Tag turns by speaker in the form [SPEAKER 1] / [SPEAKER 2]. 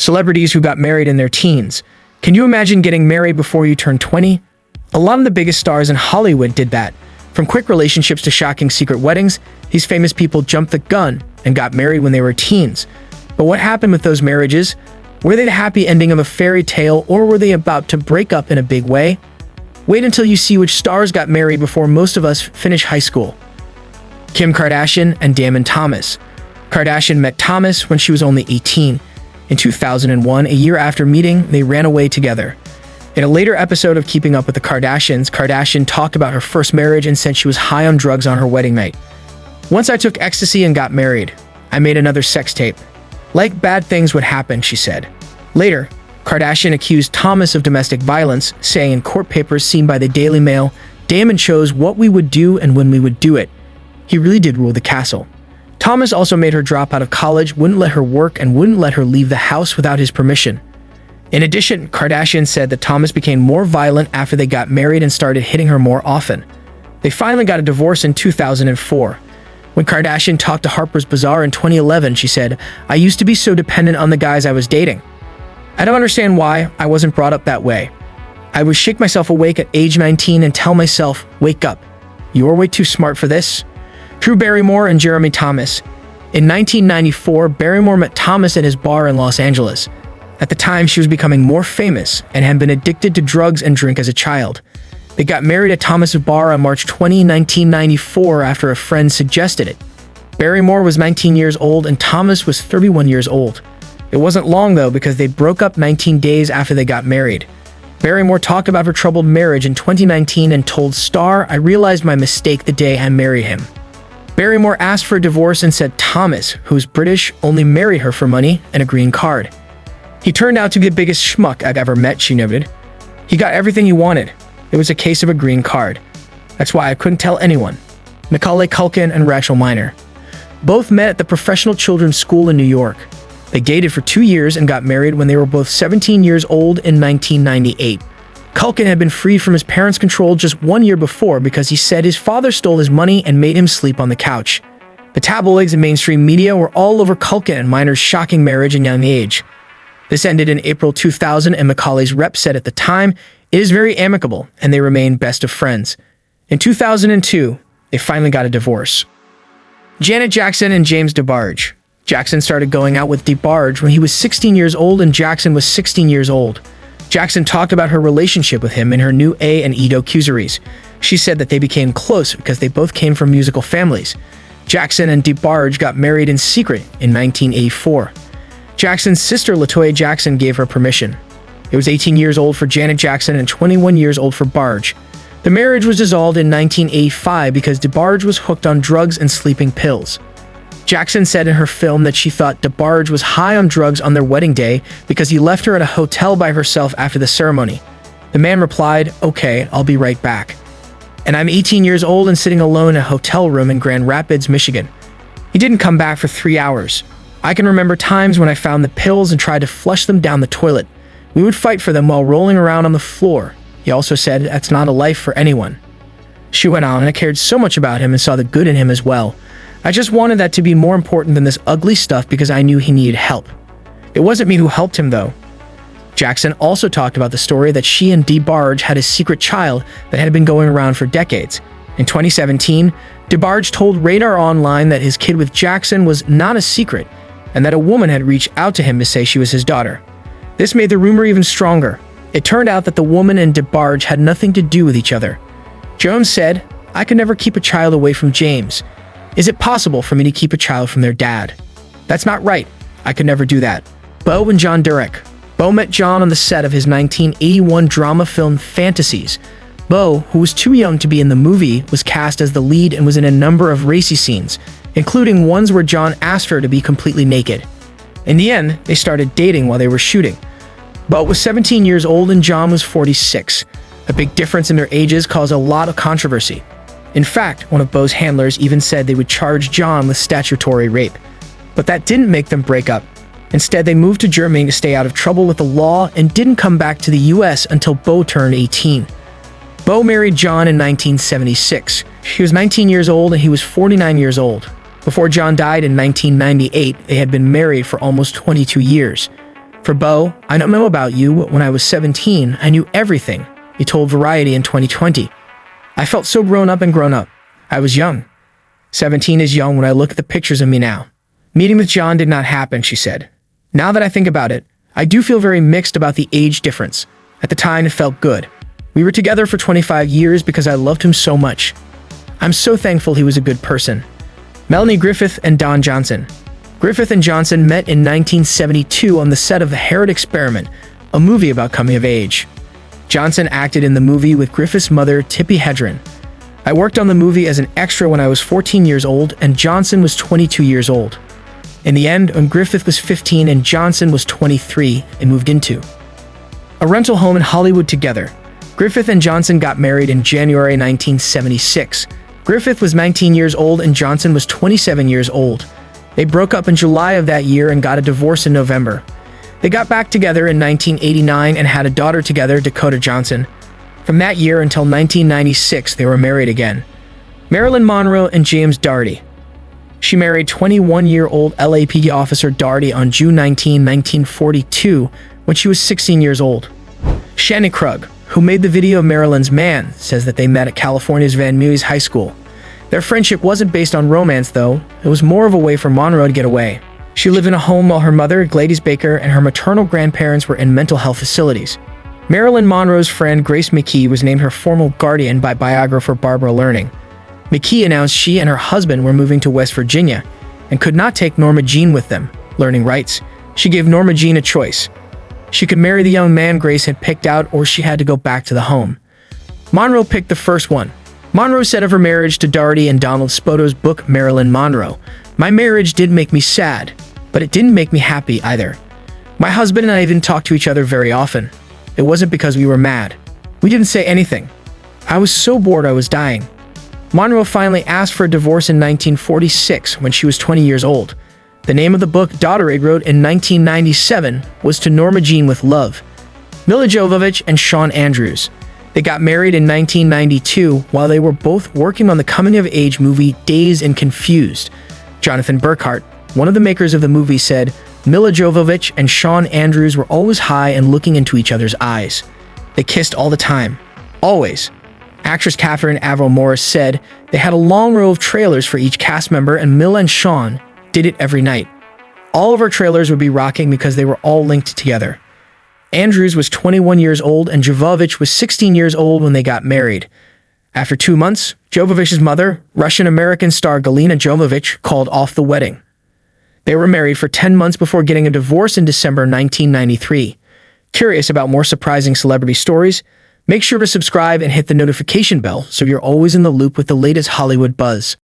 [SPEAKER 1] Celebrities who got married in their teens. Can you imagine getting married before you turn 20? A lot of the biggest stars in Hollywood did that. From quick relationships to shocking secret weddings, these famous people jumped the gun and got married when they were teens. But what happened with those marriages? Were they the happy ending of a fairy tale, or were they about to break up in a big way? Wait until you see which stars got married before most of us finish high school. Kim Kardashian and Damon Thomas. Kardashian met Thomas when she was only 18. In 2001, a year after meeting, they ran away together. In a later episode of Keeping Up with the Kardashians, Kardashian talked about her first marriage and said she was high on drugs on her wedding night. "Once I took ecstasy and got married. I made another sex tape. Like bad things would happen," she said. Later, Kardashian accused Thomas of domestic violence, saying in court papers seen by the Daily Mail, "Damon chose what we would do and when we would do it. He really did rule the castle." Thomas also made her drop out of college, wouldn't let her work, and wouldn't let her leave the house without his permission. In addition, Kardashian said that Thomas became more violent after they got married and started hitting her more often. They finally got a divorce in 2004. When Kardashian talked to Harper's Bazaar in 2011, she said, "I used to be so dependent on the guys I was dating. I don't understand why. I wasn't brought up that way. I would shake myself awake at age 19 and tell myself, wake up. You're way too smart for this." Drew Barrymore and Jeremy Thomas. In 1994, Barrymore met Thomas at his bar in Los Angeles. At the time, she was becoming more famous and had been addicted to drugs and drink as a child. They got married at Thomas's bar on March 20, 1994 after a friend suggested it. Barrymore was 19 years old and Thomas was 31 years old. It wasn't long though, because they broke up 19 days after they got married. Barrymore talked about her troubled marriage in 2019 and told Star, "I realized my mistake the day I married him." Barrymore asked for a divorce and said Thomas, who's British, only married her for money and a green card. "He turned out to be the biggest schmuck I've ever met," she noted. "He got everything he wanted. It was a case of a green card. That's why I couldn't tell anyone." Macaulay Culkin and Rachel Miner. Both met at the Professional Children's School in New York. They dated for 2 years and got married when they were both 17 years old in 1998. Culkin had been freed from his parents' control just 1 year before because he said his father stole his money and made him sleep on the couch. The tabloids and mainstream media were all over Culkin and Miner's shocking marriage and young age. This ended in April 2000, and Macaulay's rep said at the time, "It is very amicable," and they remained best of friends. In 2002, they finally got a divorce. Janet Jackson and James DeBarge. Jackson started going out with DeBarge when he was 16 years old and Jackson was 16 years old. Jackson talked about her relationship with him in her new A and E docuseries. She said that they became close because they both came from musical families. Jackson and DeBarge got married in secret in 1984. Jackson's sister LaToya Jackson gave her permission. It was 18 years old for Janet Jackson and 21 years old for Barge. The marriage was dissolved in 1985 because DeBarge was hooked on drugs and sleeping pills. Jackson said in her film that she thought DeBarge was high on drugs on their wedding day because he left her at a hotel by herself after the ceremony. The man replied, "Okay, I'll be right back. And I'm 18 years old and sitting alone in a hotel room in Grand Rapids, Michigan. He didn't come back for 3 hours. I can remember times when I found the pills and tried to flush them down the toilet. We would fight for them while rolling around on the floor." He also said, "That's not a life for anyone." She went on, "I cared so much about him and saw the good in him as well. I just wanted that to be more important than this ugly stuff because I knew he needed help. It wasn't me who helped him though." Jackson also talked about the story that she and DeBarge had a secret child that had been going around for decades. In 2017, DeBarge told Radar Online that his kid with Jackson was not a secret and that a woman had reached out to him to say she was his daughter. This made the rumor even stronger. It turned out that the woman and DeBarge had nothing to do with each other. Jones said, "I could never keep a child away from James. Is it possible for me to keep a child from their dad? That's not right. I could never do that." Beau and John Durek. Beau met John on the set of his 1981 drama film Fantasies. Beau, who was too young to be in the movie, was cast as the lead and was in a number of racy scenes, including ones where John asked her to be completely naked. In the end, they started dating while they were shooting. Beau was 17 years old and John was 46. A big difference in their ages caused a lot of controversy. In fact, one of Beau's handlers even said they would charge John with statutory rape. But that didn't make them break up. Instead, they moved to Germany to stay out of trouble with the law and didn't come back to the US until Beau turned 18. Beau married John in 1976. She was 19 years old and he was 49 years old. Before John died in 1998, they had been married for almost 22 years. For Beau, I don't know about you, but when I was 17, I knew everything, he told Variety in 2020. I felt so grown up. I was young. 17 is young when I look at the pictures of me now. Meeting with John did not happen, she said. Now that I think about it, I do feel very mixed about the age difference. At the time, it felt good. We were together for 25 years because I loved him so much. I'm so thankful he was a good person. Melanie Griffith and Don Johnson. Griffith and Johnson met in 1972 on the set of The Herod Experiment, a movie about coming of age. Johnson acted in the movie with Griffith's mother, Tippi Hedren. I worked on the movie as an extra when I was 14 years old and Johnson was 22 years old. In the end, when Griffith was 15 and Johnson was 23, they moved into a rental home in Hollywood together. Griffith and Johnson got married in January 1976. Griffith was 19 years old and Johnson was 27 years old. They broke up in July of that year and got a divorce in November. They got back together in 1989 and had a daughter together, Dakota Johnson. From that year until 1996, they were married again. Marilyn Monroe and James DeBarge. She married 21-year-old LAPD officer Dougherty on June 19, 1942, when she was 16 years old. Shannon Krug, who made the video Marilyn's Man, says that they met at California's Van Nuys High School. Their friendship wasn't based on romance, though. It was more of a way for Monroe to get away. She lived in a home while her mother, Gladys Baker, and her maternal grandparents were in mental health facilities. Marilyn Monroe's friend Grace McKee was named her formal guardian by biographer Barbara Learning. McKee announced she and her husband were moving to West Virginia and could not take Norma Jean with them. Learning writes, she gave Norma Jean a choice. She could marry the young man Grace had picked out, or she had to go back to the home. Monroe picked the first one. Monroe said of her marriage to Dougherty in Donald Spoto's book Marilyn Monroe, "My marriage did make me sad, but it didn't make me happy either. My husband and I didn't talk to each other very often. It wasn't because we were mad. We didn't say anything. I was so bored I was dying." Monroe finally asked for a divorce in 1946 when she was 20 years old. The name of the book Dougherty wrote in 1997 was To Norma Jean with Love. Milla Jovovich and Shawn Andrews. They got married in 1992 while they were both working on the coming-of-age movie Dazed and Confused. Jonathan Burkhart, one of the makers of the movie, said, Milla Jovovich and Shawn Andrews were always high and looking into each other's eyes. They kissed all the time. Always. Actress Catherine Averill Morris said they had a long row of trailers for each cast member and Milla and Shawn did it every night. All of our trailers would be rocking because they were all linked together. Andrews was 21 years old and Jovovich was 16 years old when they got married. After 2 months, Jovovich's mother, Russian-American star Galina Jovovich, called off the wedding. They were married for 10 months before getting a divorce in December 1993. Curious about more surprising celebrity stories? Make sure to subscribe and hit the notification bell so you're always in the loop with the latest Hollywood buzz.